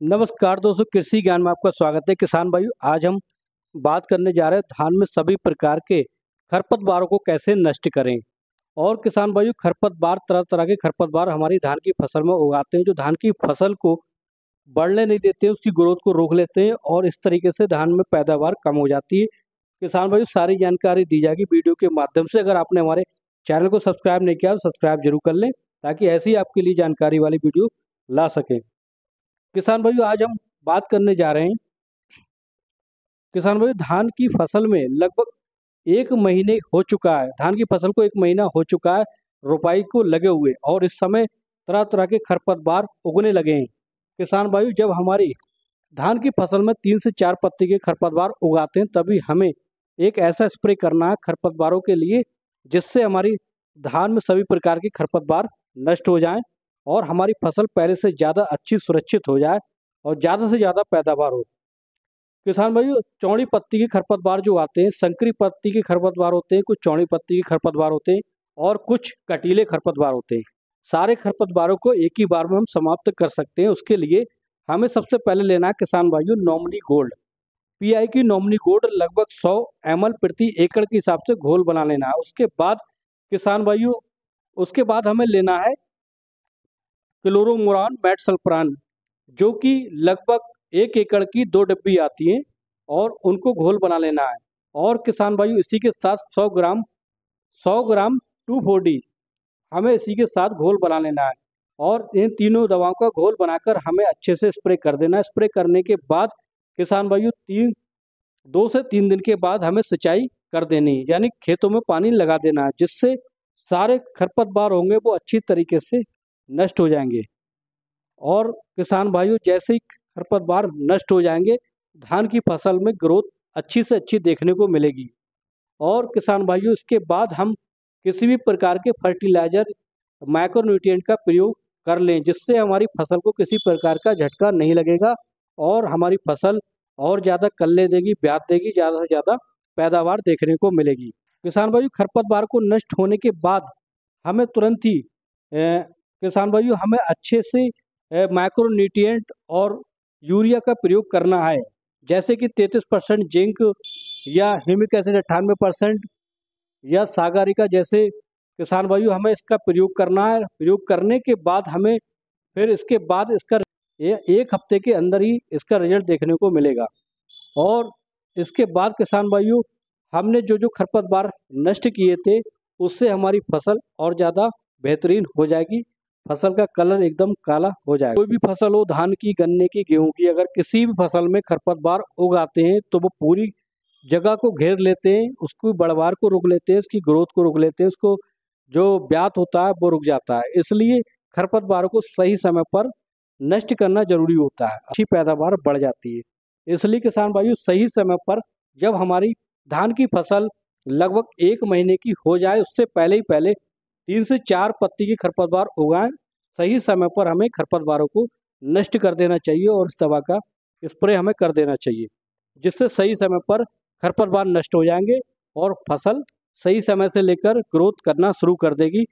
नमस्कार दोस्तों, कृषि ज्ञान में आपका स्वागत है। किसान भाइयों, आज हम बात करने जा रहे हैं धान में सभी प्रकार के खरपतवारों को कैसे नष्ट करें। और किसान भाइयों, खरपतवार तरह तरह के खरपतवार हमारी धान की फसल में उगाते हैं, जो धान की फसल को बढ़ने नहीं देते, उसकी ग्रोथ को रोक लेते हैं और इस तरीके से धान में पैदावार कम हो जाती है। किसान भाइयों, सारी जानकारी दी जाएगी वीडियो के माध्यम से। अगर आपने हमारे चैनल को सब्सक्राइब नहीं किया तो सब्सक्राइब जरूर कर लें, ताकि ऐसी आपके लिए जानकारी वाली वीडियो ला सकें। किसान भाइयों, आज हम बात करने जा रहे हैं, किसान भाइयों, धान की फसल में लगभग 1 महीने हो चुका है। धान की फसल को 1 महीना हो चुका है रोपाई को लगे हुए, और इस समय तरह तरह के खरपतवार उगने लगे हैं। किसान भाइयों, जब हमारी धान की फसल में 3 से 4 पत्ती के खरपतवार उगाते हैं, तभी हमें एक ऐसा स्प्रे करना है खरपतवारों के लिए, जिससे हमारी धान में सभी प्रकार के खरपतवार नष्ट हो जाएं और हमारी फसल पहले से ज़्यादा अच्छी सुरक्षित हो जाए और ज़्यादा से ज़्यादा पैदावार हो। किसान भाइयों, चौड़ी पत्ती के खरपतवार जो आते हैं, संकरी पत्ती के खरपतवार होते हैं, कुछ चौड़ी पत्ती के खरपतवार होते हैं और कुछ कटीले खरपतवार होते हैं। सारे खरपतवारों को एक ही बार में हम समाप्त कर सकते हैं। उसके लिए हमें सबसे पहले लेना है किसान भाइयों नॉमिनी गोल्ड। पीआई की नॉमिनी गोल्ड लगभग 100 ml प्रति एकड़ के हिसाब से घोल बना लेना है। उसके बाद किसान भाइयों, उसके बाद हमें लेना है क्लोरोमुरान मेटसल्फरान, जो कि लगभग 1 एकड़ की 2 डिब्बी आती हैं, और उनको घोल बना लेना है। और किसान भाइयों, इसी के साथ 100 ग्राम 2,4-D हमें इसी के साथ घोल बना लेना है। और इन तीनों दवाओं का घोल बनाकर हमें अच्छे से स्प्रे कर देना है। स्प्रे करने के बाद किसान भाइयों 2 से 3 दिन के बाद हमें सिंचाई कर देनी है, यानी खेतों में पानी लगा देना है, जिससे सारे खरपतवार होंगे वो अच्छी तरीके से नष्ट हो जाएंगे। और किसान भाइयों, जैसे ही खरपतवार नष्ट हो जाएंगे, धान की फसल में ग्रोथ अच्छी से अच्छी देखने को मिलेगी। और किसान भाइयों, इसके बाद हम किसी भी प्रकार के फर्टिलाइजर, माइक्रोन्यूट्रिएंट का प्रयोग कर लें, जिससे हमारी फसल को किसी प्रकार का झटका नहीं लगेगा और हमारी फसल और ज़्यादा कल्ले देगी, ब्यात देगी, ज़्यादा से ज़्यादा पैदावार देखने को मिलेगी। किसान भाइयों, खरपतवार को नष्ट होने के बाद हमें तुरंत ही किसान भाइयों हमें अच्छे से माइक्रोन्यूट्रिएंट और यूरिया का प्रयोग करना है, जैसे कि 33% जिंक या ह्यूमिक एसिड 98% या सागारिका जैसे। किसान भाइयों, हमें इसका प्रयोग करना है। प्रयोग करने के बाद हमें फिर इसके बाद इसका 1 हफ्ते के अंदर ही इसका रिजल्ट देखने को मिलेगा। और इसके बाद किसान भाइयों, हमने जो जो खरपतवार नष्ट किए थे, उससे हमारी फसल और ज़्यादा बेहतरीन हो जाएगी। फसल का कलर एकदम काला हो जाएगा। कोई भी फसल हो, धान की, गन्ने की, गेहूं की, अगर किसी भी फसल में खरपतवार उगाते हैं तो वो पूरी जगह को घेर लेते हैं, उसको बढ़वार को रोक लेते हैं, उसकी ग्रोथ को रोक लेते हैं, उसको जो ब्यात होता है वो रुक जाता है। इसलिए खरपतवारों को सही समय पर नष्ट करना जरूरी होता है, अच्छी पैदावार बढ़ जाती है। इसलिए किसान भाइयों, सही समय पर जब हमारी धान की फसल लगभग 1 महीने की हो जाए, उससे पहले ही पहले 3 से 4 पत्ती की खरपतवार उगाएं। सही समय पर हमें खरपतवारों को नष्ट कर देना चाहिए और इस दवा का स्प्रे हमें कर देना चाहिए, जिससे सही समय पर खरपतवार नष्ट हो जाएंगे और फसल सही समय से लेकर ग्रोथ करना शुरू कर देगी